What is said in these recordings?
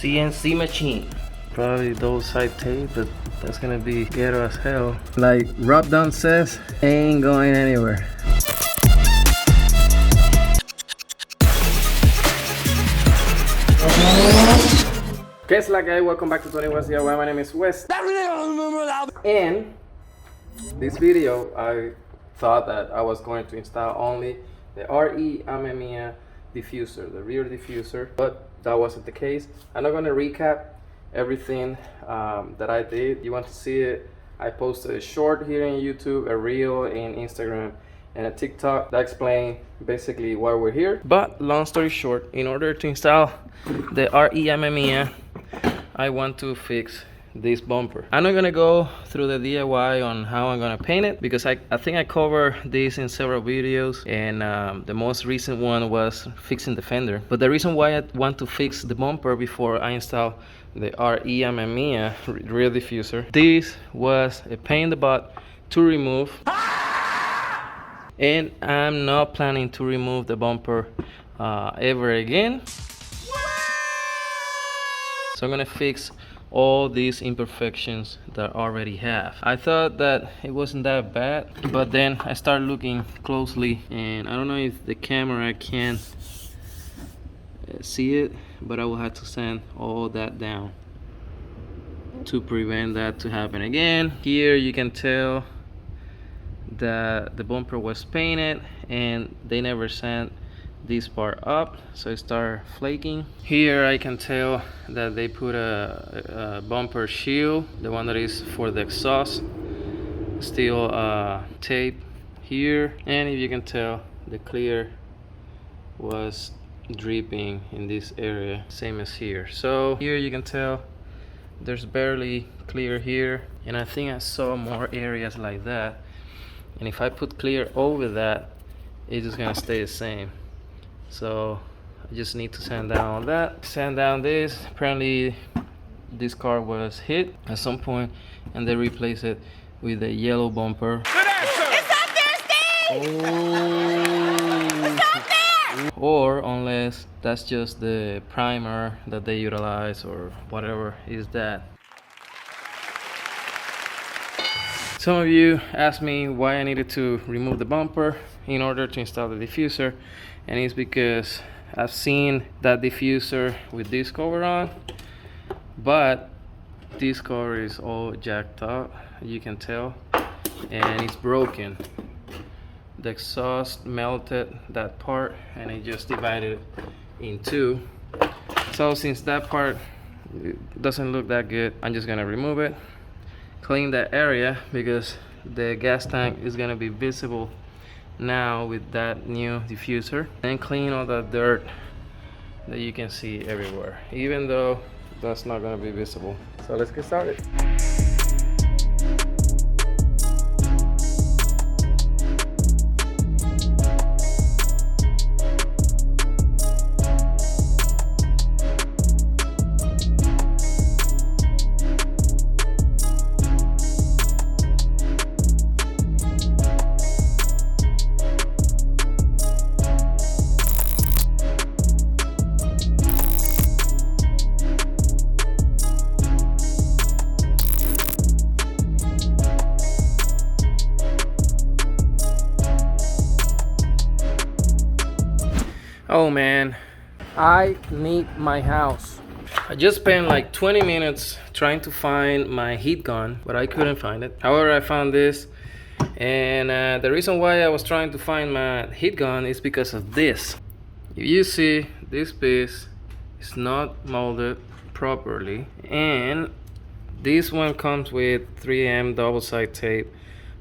CNC machine. Probably those side tape, but that's gonna be ghetto as hell. Like Rob Down says, ain't going anywhere. Okay, it's like guys, welcome back to Tony West DIY. My name is West. And this video, I thought that I was going to install only the RE-Amemiya diffuser, the rear diffuser, but that wasn't the case. I'm not going to recap everything that I did. You want to see it? I posted a short here in YouTube, a reel in Instagram, and a TikTok that explain basically why we're here. But long story short, in order to install the RE-Amemiya, I want to fix this bumper. I'm not gonna go through the DIY on how I'm gonna paint it, because I think I covered this in several videos, and the most recent one was fixing the fender. But the reason why I want to fix the bumper before I install the RE-Amemiya rear diffuser, this was a pain in the butt to remove, and I'm not planning to remove the bumper ever again. So I'm gonna fix all these imperfections that I already have. I thought that it wasn't that bad, but then I started looking closely, and I don't know if the camera can see it, but I will have to sand all that down to prevent that to happen again. Here you can tell that the bumper was painted and they never sand this part up, so it started flaking. Here I can tell that they put a bumper shield, the one that is for the exhaust, still tape here, and if you can tell, the clear was dripping in this area, same as here. So here you can tell there's barely clear here, and I think I saw more areas like that, and if I put clear over that, it's just gonna stay the same. So I just need to sand down all that, sand down this. Apparently this car was hit at some point and they replaced it with a yellow bumper. It's up there, Steve! Oh. It's up there! Or unless that's just the primer that they utilize, or whatever is that. Some of you asked me why I needed to remove the bumper in order to install the diffuser, and it's because I've seen that diffuser with this cover on, but this cover is all jacked up, you can tell, and it's broken. The exhaust melted that part and it just divided in two. So since that part doesn't look that good, I'm just gonna remove it, clean that area, because the gas tank is gonna be visible now with that new diffuser, and clean all that dirt that you can see everywhere, even though that's not gonna be visible. So let's get started. Oh man, I need my house. I just spent like 20 minutes trying to find my heat gun, but I couldn't find it. However, I found this, and the reason why I was trying to find my heat gun is because of this. If you see, this piece is not molded properly, and this one comes with 3M double side tape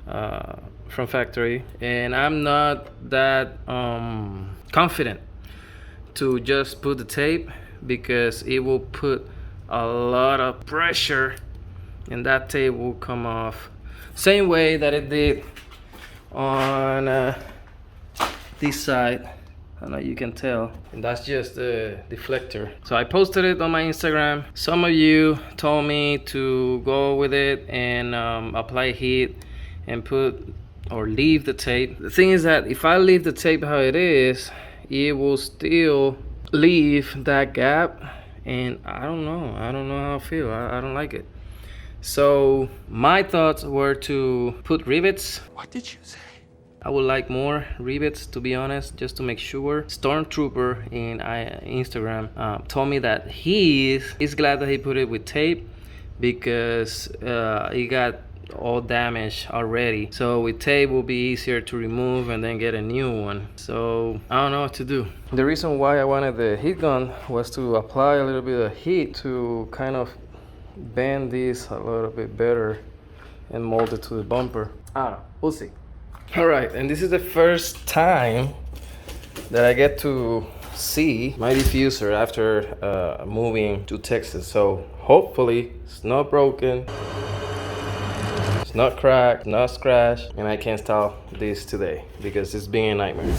from factory, and I'm not that confident to just put the tape, because it will put a lot of pressure and that tape will come off, same way that it did on this side. I know you can tell, and that's just the deflector. So I posted it on my Instagram. Some of you told me to go with it and apply heat and put or leave the tape. The thing is that if I leave the tape how it is, it will still leave that gap, and I don't know how I feel. I don't like it. So my thoughts were to put rivets. What did you say? I would like more rivets, to be honest, just to make sure. Stormtrooper in Instagram told me that he's glad that he put it with tape because he got all damaged already. So with tape will be easier to remove and then get a new one. So I don't know what to do. The reason why I wanted the heat gun was to apply a little bit of heat to kind of bend this a little bit better and mold it to the bumper. I don't know, we'll see. All right, and this is the first time that I get to see my diffuser after moving to Texas. So hopefully it's not broken, it's not cracked, not scratched, and I can install this today because it's been a nightmare.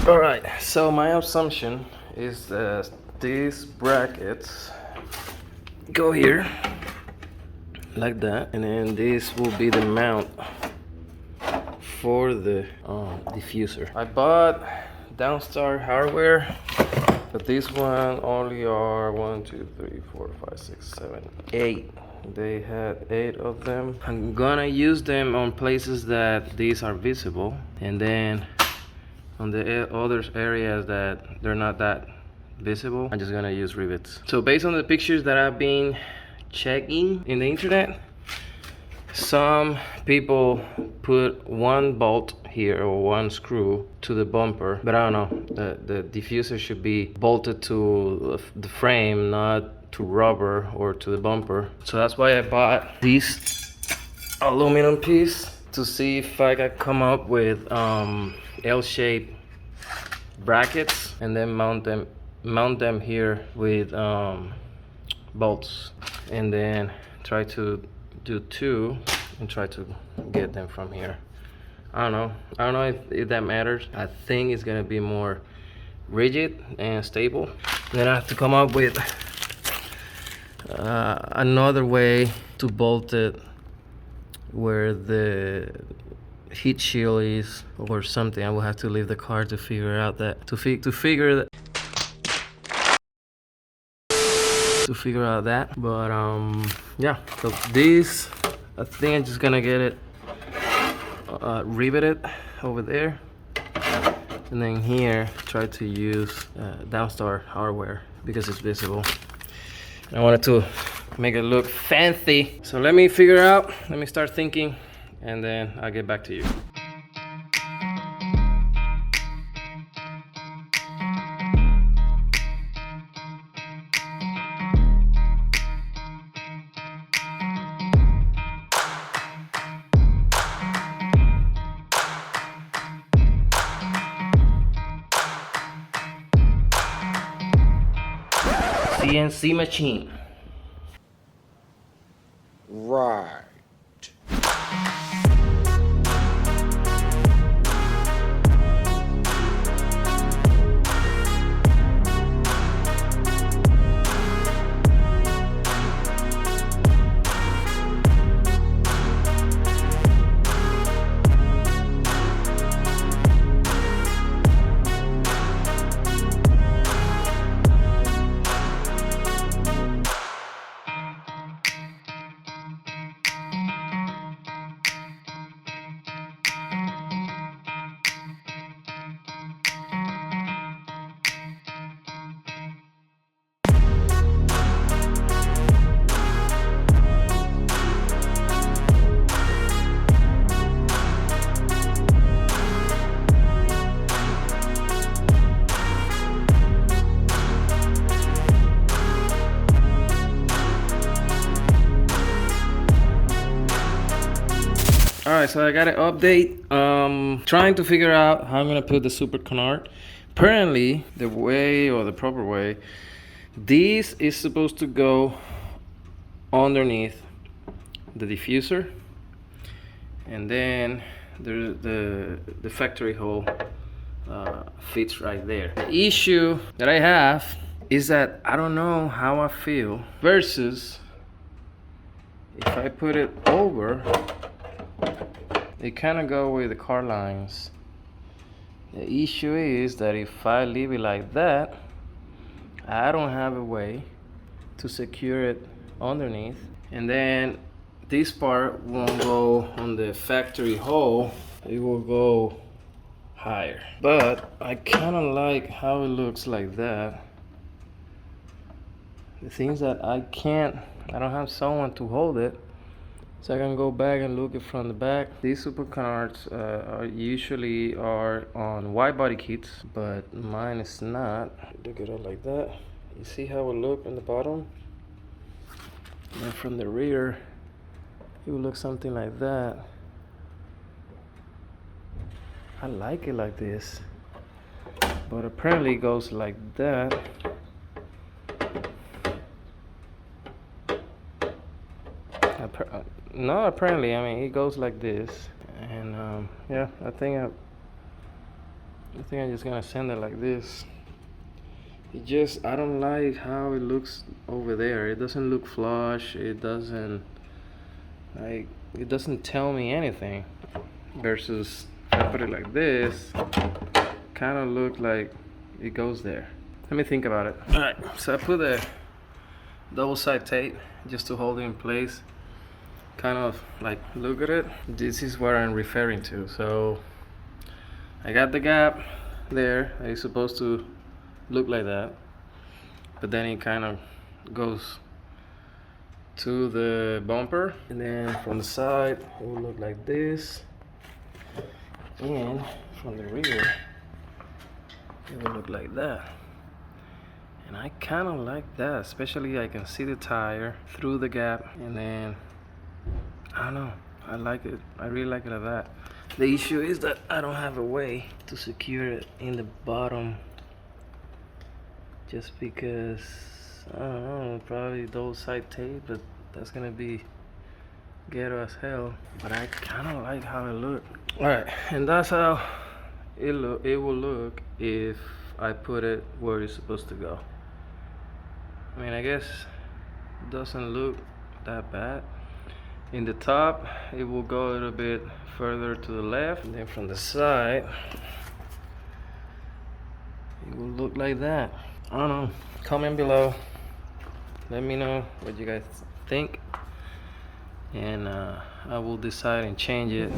All right, so my assumption is that these brackets go here like that, and then this will be the mount for the diffuser. I bought Downstar hardware, but this one only are 1, 2, 3, 4, 5, 6, 7, 8. They had 8 of them. I'm gonna use them on places that these are visible, and then on the other areas that they're not that visible, I'm just gonna use rivets. So based on the pictures that I've been checking in the internet, some people put one bolt here or one screw to the bumper, but I don't know, the diffuser should be bolted to the frame, not to rubber or to the bumper. So that's why I bought this aluminum piece to see if I could come up with L-shaped brackets and then mount them here with bolts, and then try to do 2 and try to get them from here. I don't know if that matters. I think it's gonna be more rigid and stable. Then I have to come up with another way to bolt it where the heat shield is or something. I will have to leave the car to figure out that to figure out that. But yeah, so this, I think I'm just gonna get it riveted over there, and then here try to use Downstar hardware because it's visible. I wanted to make it look fancy. So let me start thinking, and then I'll get back to you. CNC machine. Right. Alright, so I got an update. Trying to figure out how I'm gonna put the super canard. Apparently, the way or the proper way This is supposed to go underneath the diffuser, and then the factory hole fits right there. The issue that I have is that I don't know how I feel versus if I put it over, it kind of go with the car lines. The issue is that if I leave it like that, I don't have a way to secure it underneath, and then this part won't go on the factory hole, it will go higher. But I kind of like how it looks like that. The things that I don't have someone to hold it, so I can go back and look it from the back. These super canards usually are on wide body kits, but mine is not. Look at it like that. You see how it look in the bottom? And from the rear, it will look something like that. I like it like this, but apparently it goes like that. No, apparently, I mean, it goes like this, and yeah, I think I'm just gonna send it like this. I don't like how it looks over there. It doesn't look flush. It doesn't tell me anything. Versus if I put it like this, kind of look like it goes there. Let me think about it. All right, so I put a double side tape just to hold it in place. Kind of like, look at it. This is what I'm referring to. So I got the gap there. It's supposed to look like that, but then it kind of goes to the bumper, and then from the side it will look like this, and from the rear it will look like that. And I kind of like that, especially I can see the tire through the gap, and then I don't know, I like it. I really like it like that. The issue is that I don't have a way to secure it in the bottom, just because I don't know, probably double side tape, but that's gonna be ghetto as hell. But I kind of like how it looks. All right, and that's how it will look if I put it where it's supposed to go. I mean, I guess it doesn't look that bad. In the top, it will go a little bit further to the left, and then from the side, it will look like that. I don't know. Comment below. Let me know what you guys think, and I will decide and change it.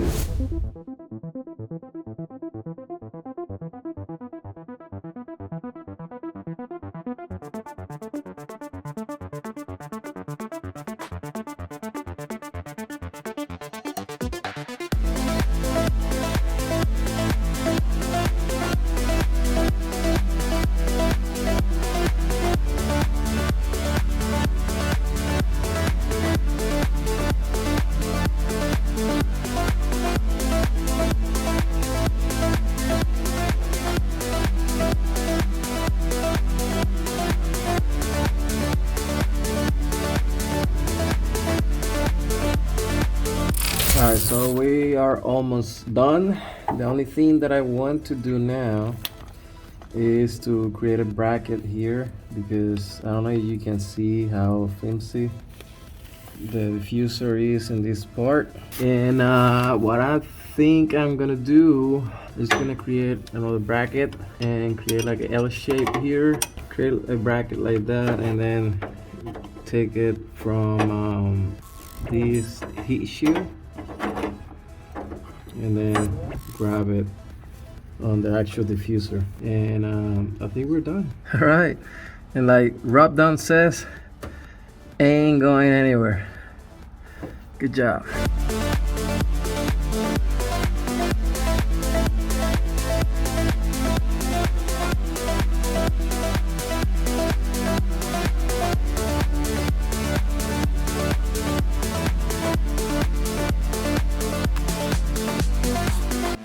Alright, so we are almost done. The only thing that I want to do now is to create a bracket here, because I don't know if you can see how flimsy the diffuser is in this part. And what I think I'm gonna do is gonna create another bracket and create like an L shape here, create a bracket like that, and then take it from this heat shield and then grab it on the actual diffuser, and I think we're done. All right, and like Rob Dunn says, ain't going anywhere. Good job.